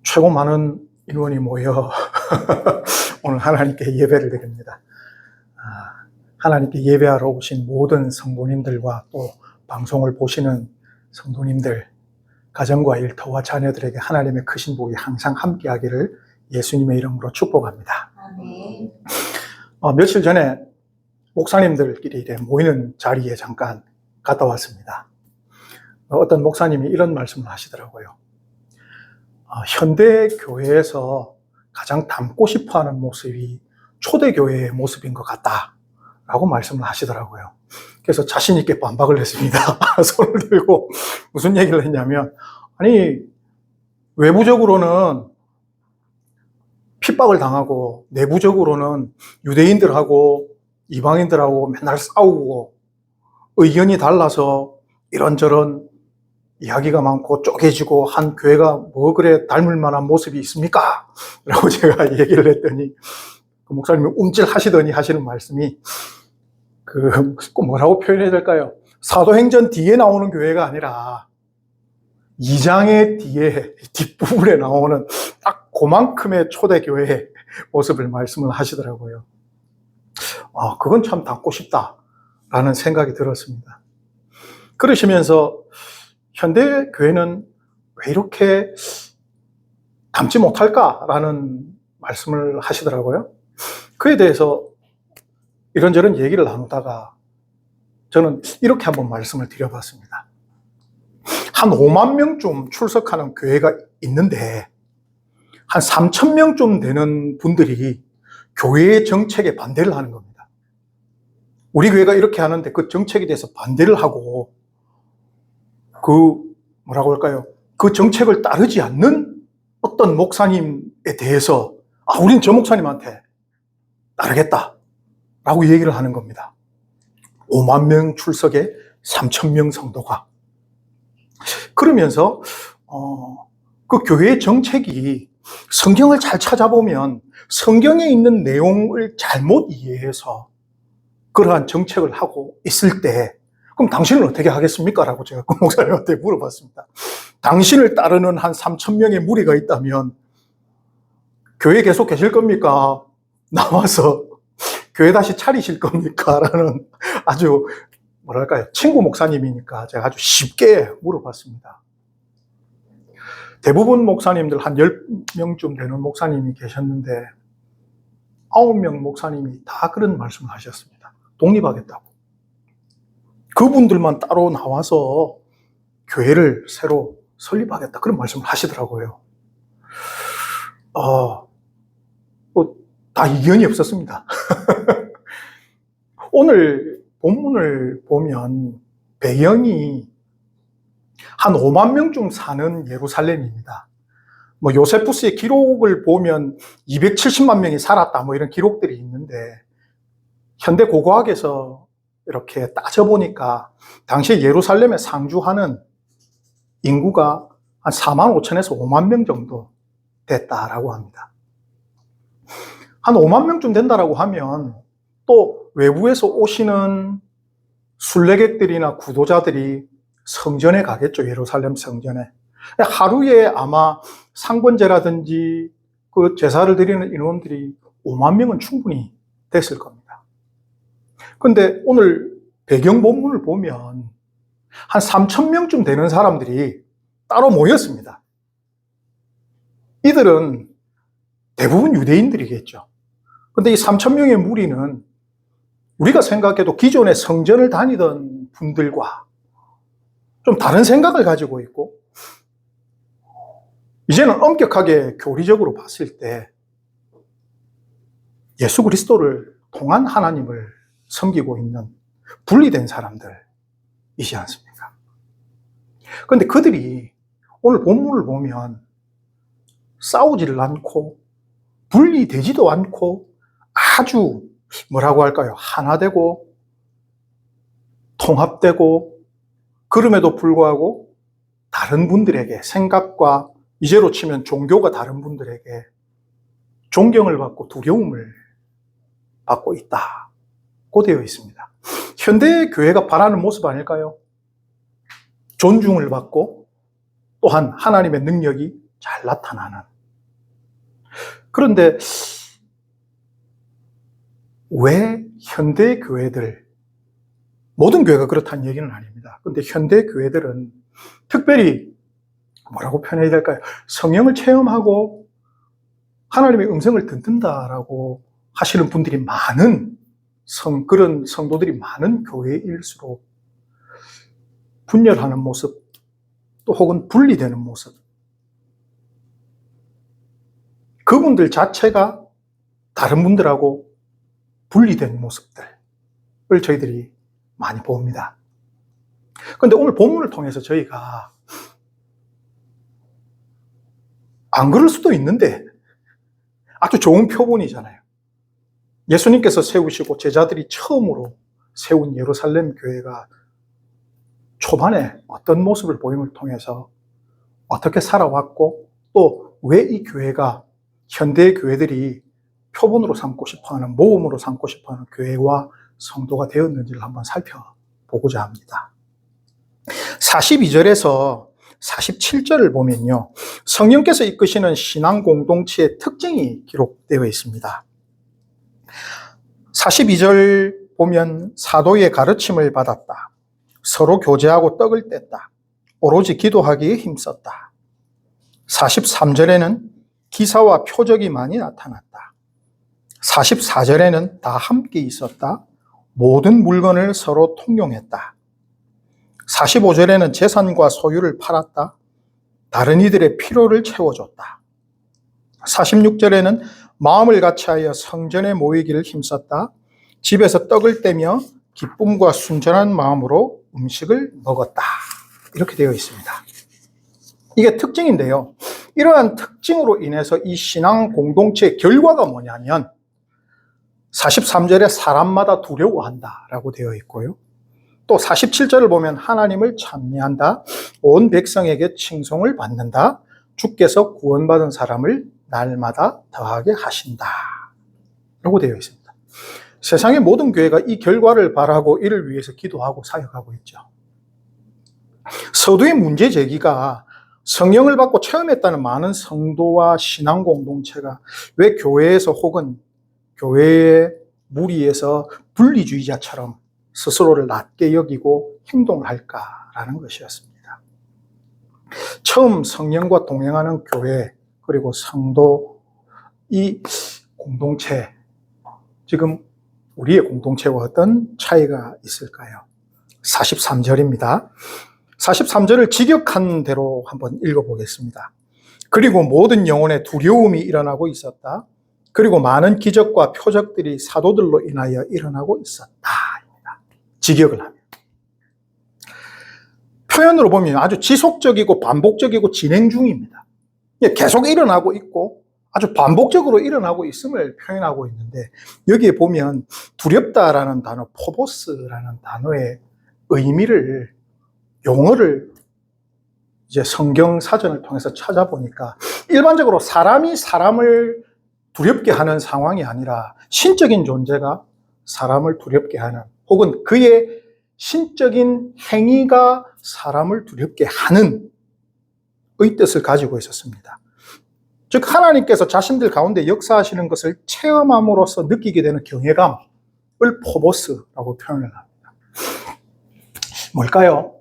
최고 많은 인원이 모여 오늘 하나님께 예배를 드립니다. 하나님께 예배하러 오신 모든 성도님들과 또 방송을 보시는 성도님들, 가정과 일터와 자녀들에게 하나님의 크신 복이 항상 함께하기를 예수님의 이름으로 축복합니다. 아멘. 며칠 전에 목사님들끼리 모이는 자리에 잠깐 갔다 왔습니다. 어떤 목사님이 이런 말씀을 하시더라고요. 현대 교회에서 가장 닮고 싶어하는 모습이 초대교회의 모습인 것 같다라고 말씀을 하시더라고요. 그래서 자신 있게 반박을 했습니다. 손을 들고 무슨 얘기를 했냐면, 아니 외부적으로는 핍박을 당하고 내부적으로는 유대인들하고 이방인들하고 맨날 싸우고 의견이 달라서 이런저런 이야기가 많고 쪼개지고 한 교회가 뭐 그래 닮을 만한 모습이 있습니까? 라고 제가 얘기를 했더니 그 목사님이 움찔하시더니 하시는 말씀이 꼭 뭐라고 표현해야 될까요? 사도행전 뒤에 나오는 교회가 아니라 2장의 뒤에 뒷부분에 나오는 딱 그만큼의 초대교회의 모습을 말씀을 하시더라고요. 그건 참 닮고 싶다라는 생각이 들었습니다. 그러시면서 현대 교회는 왜 이렇게 닮지 못할까라는 말씀을 하시더라고요. 그에 대해서 이런저런 얘기를 나누다가 저는 이렇게 한번 말씀을 드려봤습니다. 한 5만 명쯤 출석하는 교회가 있는데 한 3천 명쯤 되는 분들이 교회의 정책에 반대를 하는 겁니다. 우리 교회가 이렇게 하는데 그 정책에 대해서 반대를 하고 뭐라고 할까요? 그 정책을 따르지 않는 어떤 목사님에 대해서 우린 저 목사님한테 따르겠다라고 얘기를 하는 겁니다. 5만 명 출석에 3천 명 성도가. 그러면서 그 교회의 정책이 성경을 잘 찾아보면 성경에 있는 내용을 잘못 이해해서 그러한 정책을 하고 있을 때 그럼 당신은 어떻게 하겠습니까? 라고 제가 그 목사님한테 물어봤습니다. 당신을 따르는 한 3천 명의 무리가 있다면 교회 계속 계실 겁니까? 나와서 교회 다시 차리실 겁니까? 라는 아주 뭐랄까요, 친구 목사님이니까 제가 아주 쉽게 물어봤습니다. 대부분 목사님들 한 10명쯤 되는 목사님이 계셨는데 9명 목사님이 다 그런 말씀을 하셨습니다. 독립하겠다고. 그분들만 따로 나와서 교회를 새로 설립하겠다 그런 말씀을 하시더라고요. 다 이견이 없었습니다. 오늘 본문을 보면 배경이 한 5만 명쯤 사는 예루살렘입니다. 요세푸스의 기록을 보면 270만 명이 살았다 이런 기록들이 있는데 현대 고고학에서 이렇게 따져보니까 당시 예루살렘에 상주하는 인구가 한 4만 5천에서 5만 명 정도 됐다라고 합니다. 한 5만 명쯤 된다라고 하면 또 외부에서 오시는 순례객들이나 구도자들이 성전에 가겠죠. 예루살렘 성전에. 하루에 아마 상번제라든지 그 제사를 드리는 인원들이 5만 명은 충분히 됐을 겁니다. 그런데 오늘 배경 본문을 보면 한 3천 명쯤 되는 사람들이 따로 모였습니다. 이들은 대부분 유대인들이겠죠. 그런데 이 3천 명의 무리는 우리가 생각해도 기존에 성전을 다니던 분들과 좀 다른 생각을 가지고 있고 이제는 엄격하게 교리적으로 봤을 때 예수 그리스도를 통한 하나님을 섬기고 있는 분리된 사람들이지 않습니까? 그런데 그들이 오늘 본문을 보면 싸우지를 않고 분리되지도 않고 아주 뭐라고 할까요? 하나 되고 통합되고 그럼에도 불구하고 다른 분들에게 생각과 이제로 치면 종교가 다른 분들에게 존경을 받고 두려움을 받고 있다고 되어 있습니다. 현대 교회가 바라는 모습 아닐까요? 존중을 받고 또한 하나님의 능력이 잘 나타나는. 그런데 왜 현대 교회들, 모든 교회가 그렇다는 얘기는 아닙니다. 그런데 현대 교회들은 특별히 뭐라고 표현해야 될까요? 성령을 체험하고 하나님의 음성을 듣는다라고 하시는 분들이 많은 그런 성도들이 많은 교회일수록 분열하는 모습, 또 혹은 분리되는 모습, 그분들 자체가 다른 분들하고 분리된 모습들을 저희들이 많이 봅니다. 그런데 오늘 본문을 통해서 저희가 안 그럴 수도 있는데 아주 좋은 표본이잖아요. 예수님께서 세우시고 제자들이 처음으로 세운 예루살렘 교회가 초반에 어떤 모습을 보임을 통해서 어떻게 살아왔고 또 왜 이 교회가 현대 교회들이 표본으로 삼고 싶어하는, 모범으로 삼고 싶어하는 교회와 성도가 되었는지를 한번 살펴보고자 합니다. 42절에서 47절을 보면요, 성령께서 이끄시는 신앙 공동체의 특징이 기록되어 있습니다. 42절 보면 사도의 가르침을 받았다. 서로 교제하고 떡을 뗐다. 오로지 기도하기에 힘썼다. 43절에는 기사와 표적이 많이 나타났다. 44절에는 다 함께 있었다. 모든 물건을 서로 통용했다. 45절에는 재산과 소유를 팔았다. 다른 이들의 필요를 채워줬다. 46절에는 마음을 같이하여 성전에 모이기를 힘썼다. 집에서 떡을 떼며 기쁨과 순전한 마음으로 음식을 먹었다. 이렇게 되어 있습니다. 이게 특징인데요. 이러한 특징으로 인해서 이 신앙 공동체의 결과가 뭐냐면 43절에 사람마다 두려워한다라고 되어 있고요. 또 47절을 보면 하나님을 찬미한다. 온 백성에게 칭송을 받는다. 주께서 구원받은 사람을 날마다 더하게 하신다. 라고 되어 있습니다. 세상의 모든 교회가 이 결과를 바라고 이를 위해서 기도하고 사역하고 있죠. 서두의 문제 제기가 성령을 받고 체험했다는 많은 성도와 신앙 공동체가 왜 교회에서 혹은 교회의 무리에서 분리주의자처럼 스스로를 낮게 여기고 행동을 할까라는 것이었습니다. 처음 성령과 동행하는 교회 그리고 성도, 이 공동체, 지금 우리의 공동체와 어떤 차이가 있을까요? 43절입니다. 43절을 직역한 대로 한번 읽어보겠습니다. 그리고 모든 영혼에 두려움이 일어나고 있었다. 그리고 많은 기적과 표적들이 사도들로 인하여 일어나고 있었다. 직역을 하면. 표현으로 보면 아주 지속적이고 반복적이고 진행 중입니다. 계속 일어나고 있고 아주 반복적으로 일어나고 있음을 표현하고 있는데, 여기에 보면 두렵다라는 단어, 포보스라는 단어의 의미를, 용어를 이제 성경 사전을 통해서 찾아보니까 일반적으로 사람이 사람을 두렵게 하는 상황이 아니라 신적인 존재가 사람을 두렵게 하는, 혹은 그의 신적인 행위가 사람을 두렵게 하는 의 뜻을 가지고 있었습니다. 즉 하나님께서 자신들 가운데 역사하시는 것을 체험함으로써 느끼게 되는 경외감을 포보스라고 표현을 합니다. 뭘까요?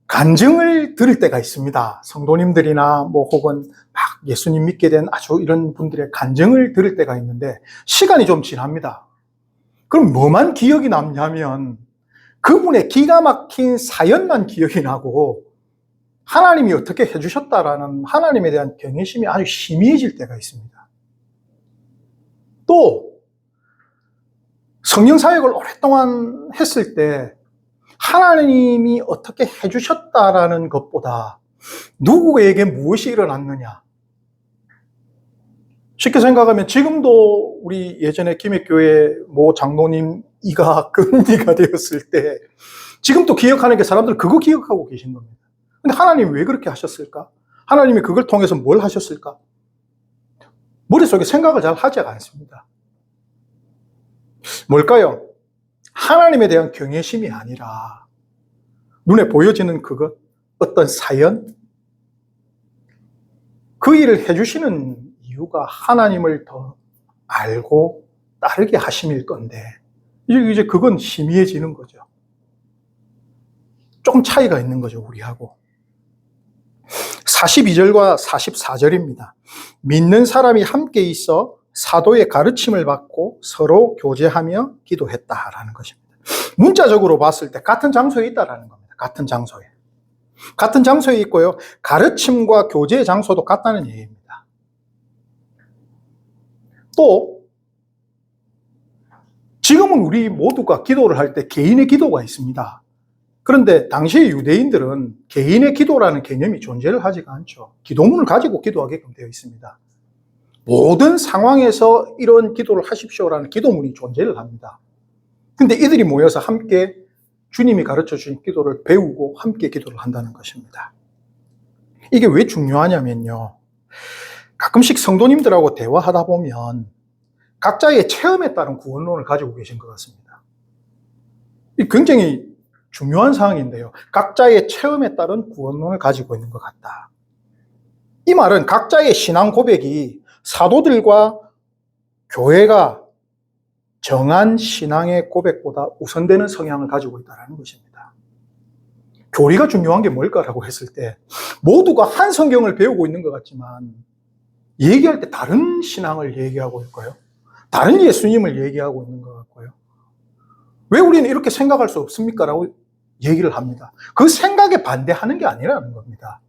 간증을 들을 때가 있습니다. 성도님들이나 혹은 막 예수님 믿게 된 아주 이런 분들의 간증을 들을 때가 있는데 시간이 좀 지납니다. 그럼 뭐만 기억이 남냐면 그분의 기가 막힌 사연만 기억이 나고 하나님이 어떻게 해주셨다라는 하나님에 대한 경외심이 아주 희미해질 때가 있습니다. 또 성령 사역을 오랫동안 했을 때 하나님이 어떻게 해주셨다라는 것보다 누구에게 무엇이 일어났느냐, 쉽게 생각하면 지금도 우리 예전에 김해교회 모 장로님 이가 금니가 되었을 때 지금도 기억하는 게 사람들 그거 기억하고 계신 겁니다. 근데 하나님이 왜 그렇게 하셨을까? 하나님이 그걸 통해서 뭘 하셨을까? 머릿속에 생각을 잘 하지 않습니다. 뭘까요? 하나님에 대한 경외심이 아니라 눈에 보여지는 그것, 어떤 사연, 그 일을 해주시는 이유가 하나님을 더 알고 따르게 하심일 건데, 이제 그건 희미해지는 거죠. 조금 차이가 있는 거죠, 우리하고. 42절과 44절입니다. 믿는 사람이 함께 있어 사도의 가르침을 받고 서로 교제하며 기도했다라는 것입니다. 문자적으로 봤을 때 같은 장소에 있다라는 겁니다. 같은 장소에. 같은 장소에 있고요. 가르침과 교제의 장소도 같다는 얘기입니다. 또 지금은 우리 모두가 기도를 할 때 개인의 기도가 있습니다. 그런데 당시의 유대인들은 개인의 기도라는 개념이 존재를 하지가 않죠. 기도문을 가지고 기도하게끔 되어 있습니다. 모든 상황에서 이런 기도를 하십시오라는 기도문이 존재를 합니다. 근데 이들이 모여서 함께 주님이 가르쳐 주신 기도를 배우고 함께 기도를 한다는 것입니다. 이게 왜 중요하냐면요. 가끔씩 성도님들하고 대화하다 보면 각자의 체험에 따른 구원론을 가지고 계신 것 같습니다. 이 굉장히 중요한 사항인데요. 각자의 체험에 따른 구원론을 가지고 있는 것 같다. 이 말은 각자의 신앙 고백이 사도들과 교회가 정한 신앙의 고백보다 우선되는 성향을 가지고 있다는 것입니다. 교리가 중요한 게 뭘까라고 했을 때 모두가 한 성경을 배우고 있는 것 같지만 얘기할 때 다른 신앙을 얘기하고 있고요. 다른 예수님을 얘기하고 있는 것 같고요. 왜 우리는 이렇게 생각할 수 없습니까? 라고 얘기를 합니다. 그 생각에 반대하는 게 아니라는 겁니다.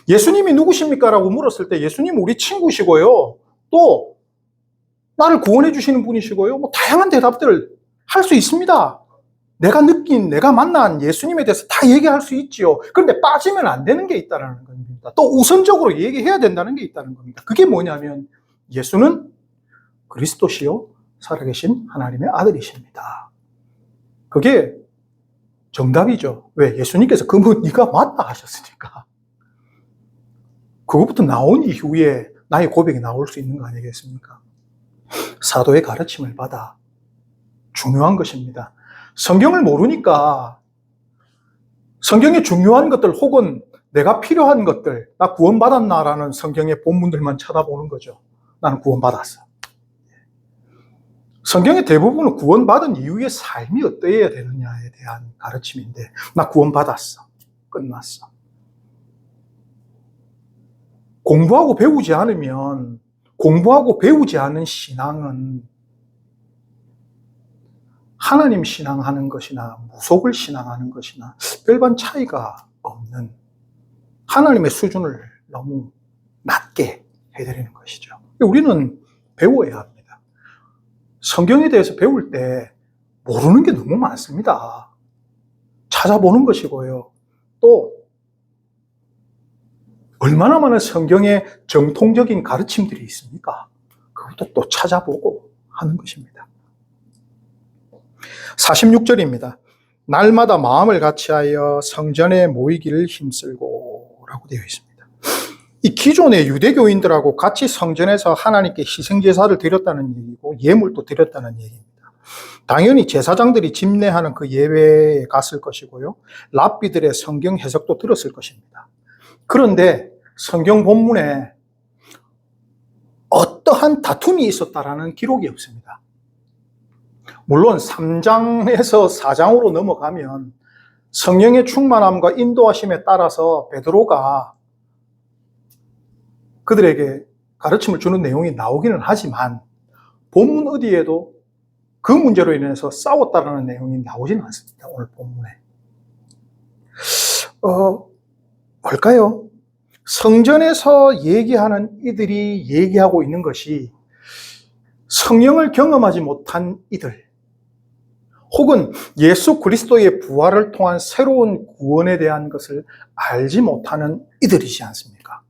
예수님이 누구십니까? 라고 물었을 때 예수님은 우리 친구시고요. 또 나를 구원해 주시는 분이시고요. 다양한 대답들을 할 수 있습니다. 내가 느낀, 내가 만난 예수님에 대해서 다 얘기할 수 있지요. 그런데 빠지면 안 되는 게 있다는 겁니다. 또 우선적으로 얘기해야 된다는 게 있다는 겁니다. 그게 뭐냐면 예수는 그리스도시요 살아계신 하나님의 아들이십니다. 그게 정답이죠. 왜? 예수님께서 그분 네가 맞다 하셨으니까. 그것부터 나온 이후에 나의 고백이 나올 수 있는 거 아니겠습니까? 사도의 가르침을 받아 중요한 것입니다. 성경을 모르니까 성경의 중요한 것들 혹은 내가 필요한 것들, 나 구원받았나라는 성경의 본문들만 쳐다보는 거죠. 나는 구원받았어. 성경의 대부분은 구원받은 이후의 삶이 어떠해야 되느냐에 대한 가르침인데 나 구원받았어. 끝났어. 공부하고 배우지 않으면 공부하고 배우지 않은 신앙은 하나님 신앙하는 것이나 무속을 신앙하는 것이나 별반 차이가 없는 하나님의 수준을 너무 낮게 해드리는 것이죠. 우리는 배워야 합니다. 성경에 대해서 배울 때 모르는 게 너무 많습니다. 찾아보는 것이고요. 또 얼마나 많은 성경의 정통적인 가르침들이 있습니까? 그것도 또 찾아보고 하는 것입니다. 46절입니다. 날마다 마음을 같이하여 성전에 모이기를 힘쓸고 라고 되어 있습니다. 이 기존의 유대교인들하고 같이 성전에서 하나님께 희생제사를 드렸다는 얘기고 예물도 드렸다는 얘기입니다. 당연히 제사장들이 집례하는 그 예배에 갔을 것이고요. 랍비들의 성경 해석도 들었을 것입니다. 그런데 성경 본문에 어떠한 다툼이 있었다라는 기록이 없습니다. 물론 3장에서 4장으로 넘어가면 성령의 충만함과 인도하심에 따라서 베드로가 그들에게 가르침을 주는 내용이 나오기는 하지만 본문 어디에도 그 문제로 인해서 싸웠다라는 내용이 나오지는 않습니다. 오늘 본문에. 뭘까요? 성전에서 얘기하는 이들이 얘기하고 있는 것이 성령을 경험하지 못한 이들 혹은 예수 그리스도의 부활을 통한 새로운 구원에 대한 것을 알지 못하는 이들이지 않습니까?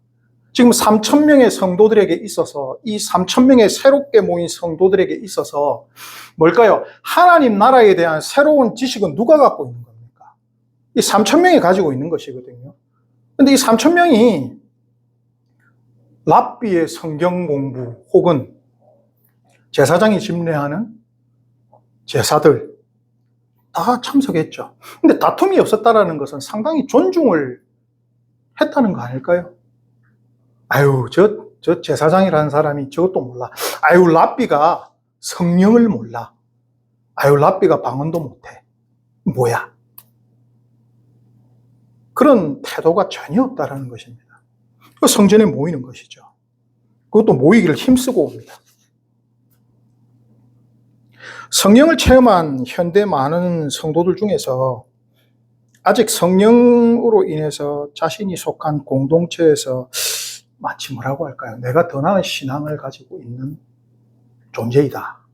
지금 3,000명의 성도들에게 있어서 이 3,000명의 새롭게 모인 성도들에게 있어서 뭘까요? 하나님 나라에 대한 새로운 지식은 누가 갖고 있는 겁니까? 이 3,000명이 가지고 있는 것이거든요. 그런데 이 3,000명이 랍비의 성경 공부 혹은 제사장이 집례하는 제사들 다 참석했죠. 근데 다툼이 없었다는 것은 상당히 존중을 했다는 거 아닐까요? 아유, 저 제사장이라는 사람이 저것도 몰라. 아유, 랍비가 성령을 몰라. 아유, 랍비가 방언도 못해. 뭐야? 그런 태도가 전혀 없다라는 것입니다. 성전에 모이는 것이죠. 그것도 모이기를 힘쓰고 옵니다. 성령을 체험한 현대 많은 성도들 중에서 아직 성령으로 인해서 자신이 속한 공동체에서 마치 뭐라고 할까요? 내가 더 나은 신앙을 가지고 있는 존재이다.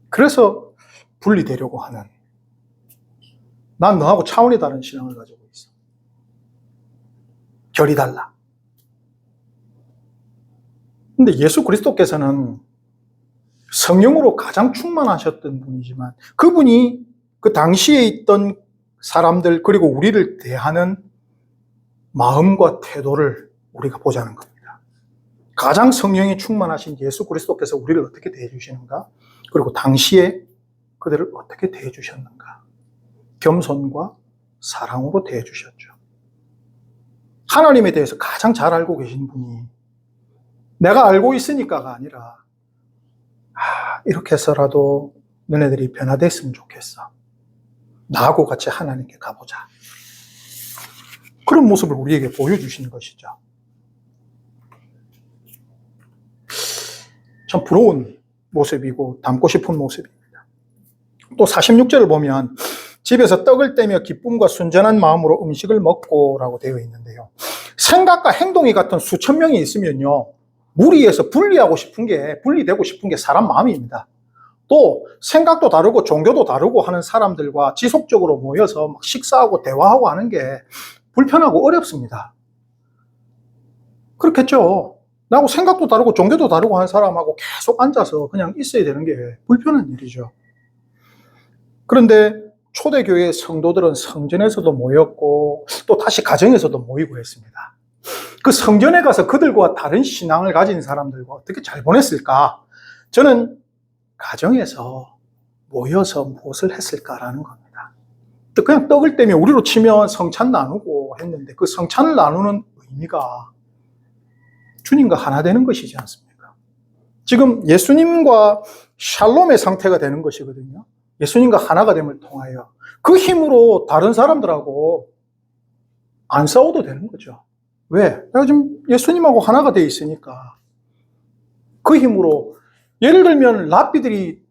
그래서 분리되려고 하는, 난 너하고 차원이 다른 신앙을 가지고 있어. 결이 달라. 근데 예수 그리스도께서는 성령으로 가장 충만하셨던 분이지만 그분이 그 당시에 있던 사람들 그리고 우리를 대하는 마음과 태도를 우리가 보자는 겁니다. 가장 성령이 충만하신 예수 그리스도께서 우리를 어떻게 대해 주시는가? 그리고 당시에 그들을 어떻게 대해 주셨는가? 겸손과 사랑으로 대해 주셨죠. 하나님에 대해서 가장 잘 알고 계신 분이 내가 알고 있으니까가 아니라 이렇게 해서라도 너네들이 변화됐으면 좋겠어. 나하고 같이 하나님께 가보자. 그런 모습을 우리에게 보여주시는 것이죠. 참 부러운 모습이고 닮고 싶은 모습입니다. 또 46절을 보면 집에서 떡을 떼며 기쁨과 순전한 마음으로 음식을 먹고라고 되어 있는데요. 생각과 행동이 같은 수천 명이 있으면요. 무리해서 분리되고 싶은 게 사람 마음입니다. 또 생각도 다르고 종교도 다르고 하는 사람들과 지속적으로 모여서 막 식사하고 대화하고 하는 게 불편하고 어렵습니다. 그렇겠죠. 나하고 생각도 다르고 종교도 다르고 하는 사람하고 계속 앉아서 그냥 있어야 되는 게 불편한 일이죠. 그런데 초대교회 성도들은 성전에서도 모였고 또 다시 가정에서도 모이고 했습니다. 그 성전에 가서 그들과 다른 신앙을 가진 사람들과 어떻게 잘 보냈을까? 저는 가정에서 모여서 무엇을 했을까라는 겁니다. 그냥 떡을 떼며 우리로 치면 성찬 나누고 했는데 그 성찬을 나누는 의미가 주님과 하나 되는 것이지 않습니까? 지금 예수님과 샬롬의 상태가 되는 것이거든요. 예수님과 하나가 됨을 통하여 그 힘으로 다른 사람들하고 안 싸워도 되는 거죠. 왜? 내가 지금 예수님하고 하나가 돼 있으니까 그 힘으로 예를 들면 랍비들이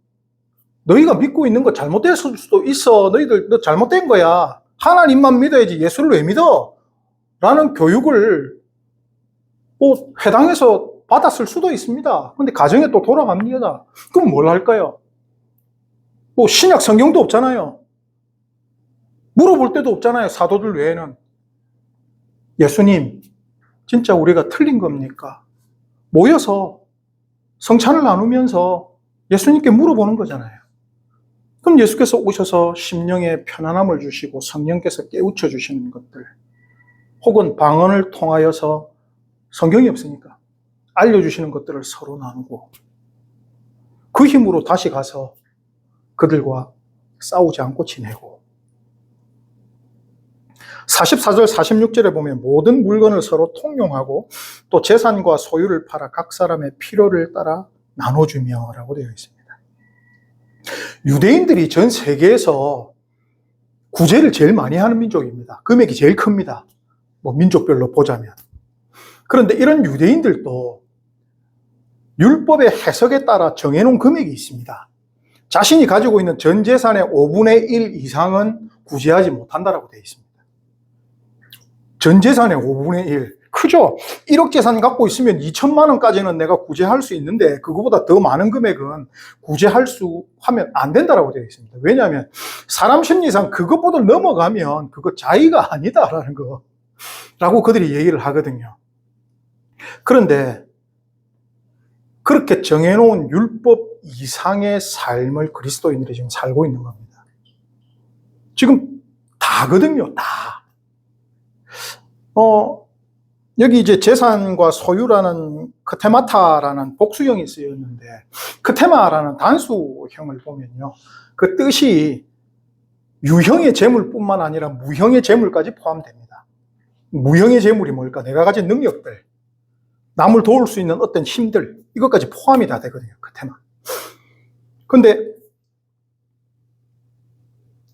너희가 믿고 있는 거 잘못됐을 수도 있어. 너 잘못된 거야. 하나님만 믿어야지 예수를 왜 믿어? 라는 교육을 회당에서 받았을 수도 있습니다. 근데 가정에 또 돌아갑니다. 그럼 뭘 할까요? 신약 성경도 없잖아요. 물어볼 데도 없잖아요. 사도들 외에는. 예수님, 진짜 우리가 틀린 겁니까? 모여서 성찬을 나누면서 예수님께 물어보는 거잖아요. 그럼 예수께서 오셔서 심령에 편안함을 주시고 성령께서 깨우쳐 주시는 것들, 혹은 방언을 통하여서 성경이 없으니까 알려주시는 것들을 서로 나누고 그 힘으로 다시 가서 그들과 싸우지 않고 지내고 44절 46절에 보면 모든 물건을 서로 통용하고 또 재산과 소유를 팔아 각 사람의 필요를 따라 나눠주며 라고 되어 있습니다. 유대인들이 전 세계에서 구제를 제일 많이 하는 민족입니다. 금액이 제일 큽니다. 민족별로 보자면. 그런데 이런 유대인들도 율법의 해석에 따라 정해놓은 금액이 있습니다. 자신이 가지고 있는 전 재산의 5분의 1 이상은 구제하지 못한다라고 되어 있습니다. 전 재산의 5분의 1. 크죠? 1억 재산 갖고 있으면 2천만 원까지는 내가 구제할 수 있는데 그거보다 더 많은 금액은 하면 안 된다라고 되어 있습니다. 왜냐하면 사람 심리상 그것보다 넘어가면 그거 자의가 아니다라는 거라고 그들이 얘기를 하거든요. 그런데 그렇게 정해놓은 율법 이상의 삶을 그리스도인들이 지금 살고 있는 겁니다. 지금 다거든요, 다. 여기 이제 재산과 소유라는 크테마타라는 복수형이 쓰였는데, 크테마라는 단수형을 보면요. 그 뜻이 유형의 재물뿐만 아니라 무형의 재물까지 포함됩니다. 무형의 재물이 뭘까? 내가 가진 능력들. 남을 도울 수 있는 어떤 힘들, 이것까지 포함이 다 되거든요, 그 테마. 근데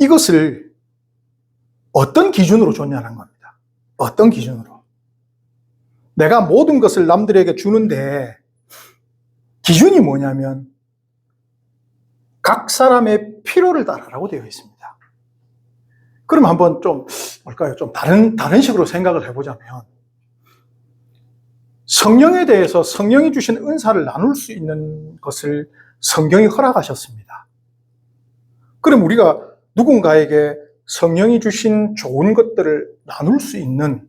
이것을 어떤 기준으로 줬냐는 겁니다. 어떤 기준으로. 내가 모든 것을 남들에게 주는데 기준이 뭐냐면 각 사람의 필요를 따라라고 되어 있습니다. 그럼 한번 좀 다른 식으로 생각을 해보자면 성령에 대해서 성령이 주신 은사를 나눌 수 있는 것을 성경이 허락하셨습니다. 그럼 우리가 누군가에게 성령이 주신 좋은 것들을 나눌 수 있는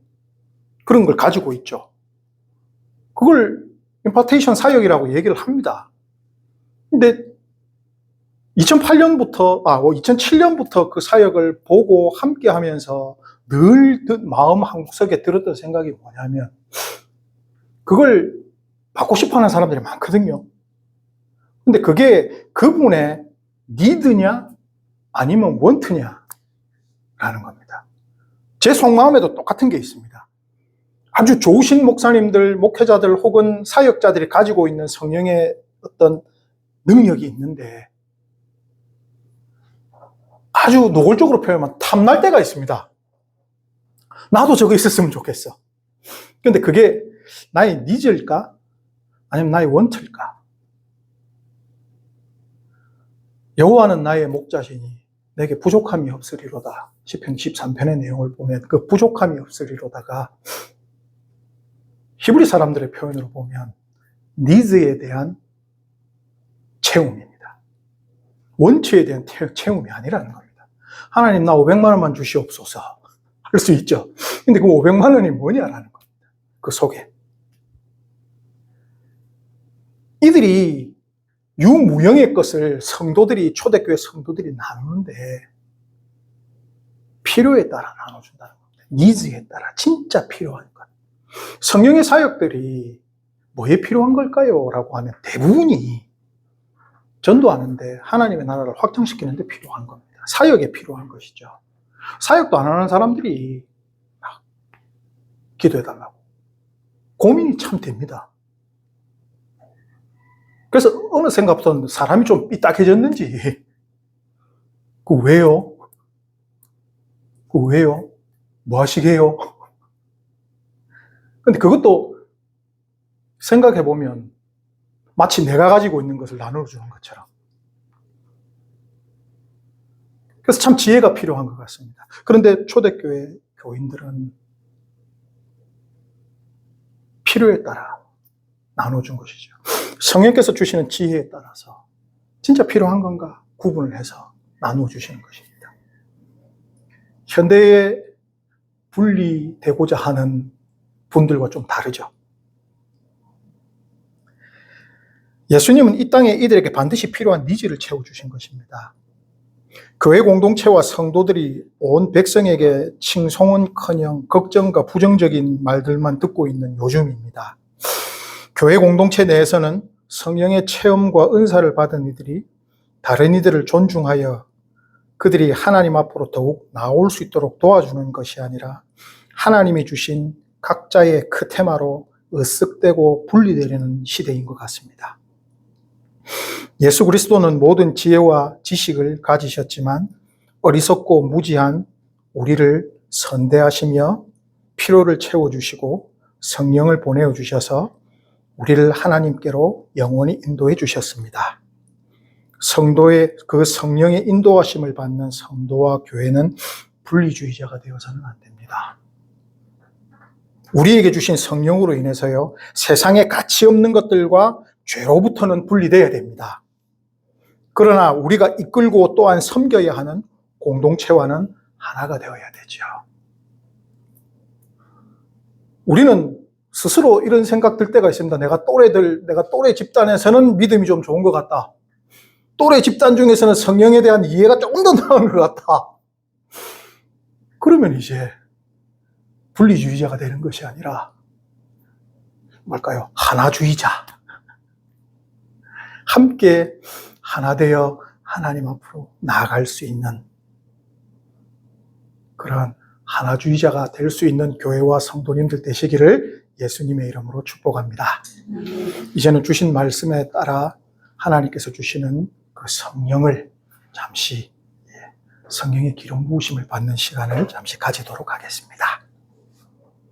그런 걸 가지고 있죠. 그걸 임파테이션 사역이라고 얘기를 합니다. 근데 2007년부터 그 사역을 보고 함께 하면서 늘 마음 한구석에 들었던 생각이 뭐냐면 그걸 받고 싶어 하는 사람들이 많거든요. 근데 그게 그분의 니드냐 아니면 원트냐 라는 겁니다. 제 속마음에도 똑같은 게 있습니다. 아주 좋으신 목사님들, 목회자들 혹은 사역자들이 가지고 있는 성령의 어떤 능력이 있는데 아주 노골적으로 표현하면 탐날 때가 있습니다. 나도 저거 있었으면 좋겠어. 근데 그게 나의 니즈일까? 아니면 나의 원트일까? 여호와는 나의 목자시니 내게 부족함이 없으리로다. 시편 13편의 내용을 보면 그 부족함이 없으리로다가 히브리 사람들의 표현으로 보면 니즈에 대한 채움입니다. 원치에 대한 채움이 아니라는 겁니다. 하나님 나 500만 원만 주시옵소서 할 수 있죠. 근데 그 500만 원이 뭐냐라는 겁니다. 그 속에. 이들이 유무형의 것을 초대교회 성도들이 나누는데 필요에 따라 나눠준다는 겁니다. 니즈에 따라 진짜 필요한 것. 성령의 사역들이 뭐에 필요한 걸까요? 라고 하면 대부분이 전도하는데 하나님의 나라를 확장시키는 데 필요한 겁니다. 사역에 필요한 것이죠. 사역도 안 하는 사람들이 막 기도해달라고. 고민이 참 됩니다. 그래서 어느 생각부터 사람이 좀 삐딱해졌는지 왜요? 왜요? 뭐 하시게요? 근데 그것도 생각해보면 마치 내가 가지고 있는 것을 나눠주는 것처럼. 그래서 참 지혜가 필요한 것 같습니다. 그런데 초대교회 교인들은 필요에 따라 나눠준 것이죠. 성령께서 주시는 지혜에 따라서 진짜 필요한 건가 구분을 해서 나눠주시는 것입니다. 현대에 분리되고자 하는 분들과 좀 다르죠. 예수님은 이 땅에 이들에게 반드시 필요한 니즈를 채워주신 것입니다. 교회 공동체와 성도들이 온 백성에게 칭송은커녕 걱정과 부정적인 말들만 듣고 있는 요즘입니다. 교회 공동체 내에서는 성령의 체험과 은사를 받은 이들이 다른 이들을 존중하여 그들이 하나님 앞으로 더욱 나올 수 있도록 도와주는 것이 아니라 하나님이 주신 각자의 그 테마로 으쓱대고 분리되려는 시대인 것 같습니다. 예수 그리스도는 모든 지혜와 지식을 가지셨지만 어리석고 무지한 우리를 선대하시며 피로를 채워주시고 성령을 보내주셔서 우리를 하나님께로 영원히 인도해 주셨습니다. 성도의 그 성령의 인도하심을 받는 성도와 교회는 분리주의자가 되어서는 안 됩니다. 우리에게 주신 성령으로 인해서요, 세상에 가치 없는 것들과 죄로부터는 분리되어야 됩니다. 그러나 우리가 이끌고 또한 섬겨야 하는 공동체와는 하나가 되어야 되죠. 우리는 스스로 이런 생각 들 때가 있습니다. 내가 또래 집단에서는 믿음이 좀 좋은 것 같다. 또래 집단 중에서는 성령에 대한 이해가 조금 더 나은 것 같다. 그러면 이제 분리주의자가 되는 것이 아니라 뭘까요? 하나주의자. 함께 하나 되어 하나님 앞으로 나아갈 수 있는 그런 하나주의자가 될 수 있는 교회와 성도님들 되시기를 예수님의 이름으로 축복합니다. 이제는 주신 말씀에 따라 하나님께서 주시는 그 성령을 잠시, 성령의 기름 부으심을 받는 시간을 잠시 가지도록 하겠습니다.